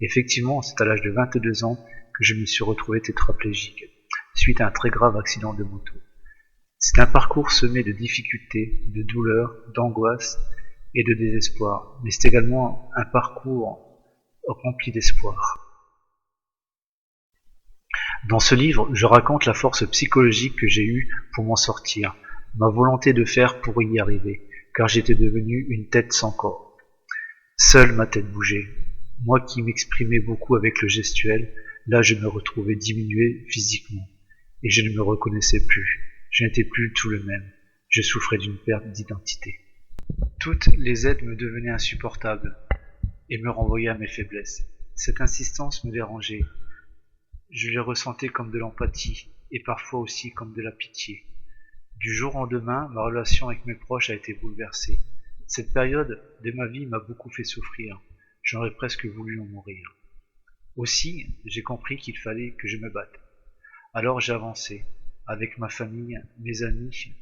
Effectivement, c'est à l'âge de 22 ans que je me suis retrouvé tétraplégique, suite à un très grave accident de moto. C'est un parcours semé de difficultés, de douleurs, d'angoisse et de désespoir, mais c'est également un parcours rempli d'espoir. Dans ce livre, je raconte la force psychologique que j'ai eue pour m'en sortir, ma volonté de faire pour y arriver, car j'étais devenu une tête sans corps. Seule ma tête bougeait. Moi qui m'exprimais beaucoup avec le gestuel, là je me retrouvais diminué physiquement, et je ne me reconnaissais plus. Je n'étais plus tout le même. Je souffrais d'une perte d'identité. Toutes les aides me devenaient insupportables et me renvoyaient à mes faiblesses. Cette insistance me dérangeait. Je les ressentais comme de l'empathie et parfois aussi comme de la pitié. Du jour au lendemain, ma relation avec mes proches a été bouleversée. Cette période de ma vie m'a beaucoup fait souffrir. J'aurais presque voulu en mourir. Aussi, j'ai compris qu'il fallait que je me batte. Alors j'ai avancé, avec ma famille, mes amis,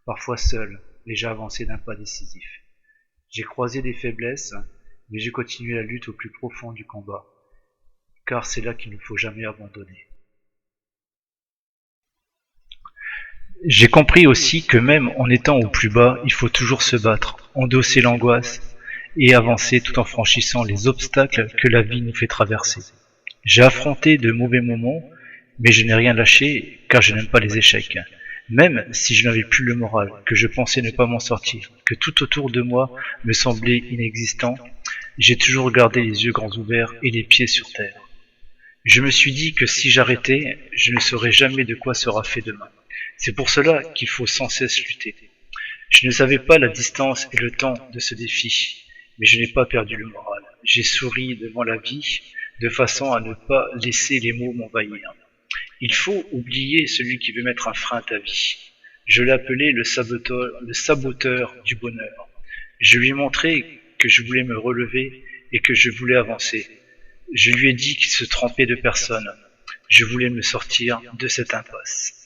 parfois seul, et j'ai avancé d'un pas décisif. J'ai croisé des faiblesses, mais j'ai continué la lutte au plus profond du combat, car c'est là qu'il ne faut jamais abandonner. J'ai compris aussi que même en étant au plus bas, il faut toujours se battre, endosser l'angoisse et avancer tout en franchissant les obstacles que la vie nous fait traverser. J'ai affronté de mauvais moments, mais je n'ai rien lâché car je n'aime pas les échecs. Même si je n'avais plus le moral, que je pensais ne pas m'en sortir, que tout autour de moi me semblait inexistant, j'ai toujours gardé les yeux grands ouverts et les pieds sur terre. Je me suis dit que si j'arrêtais, je ne saurais jamais de quoi sera fait demain. C'est pour cela qu'il faut sans cesse lutter. Je ne savais pas la distance et le temps de ce défi, mais je n'ai pas perdu le moral. J'ai souri devant la vie, de façon à ne pas laisser les mots m'envahir. Il faut oublier celui qui veut mettre un frein à ta vie. Je l'appelais le saboteur du bonheur. Je lui ai montré que je voulais me relever et que je voulais avancer. Je lui ai dit qu'il se trompait de personne. Je voulais me sortir de cette impasse.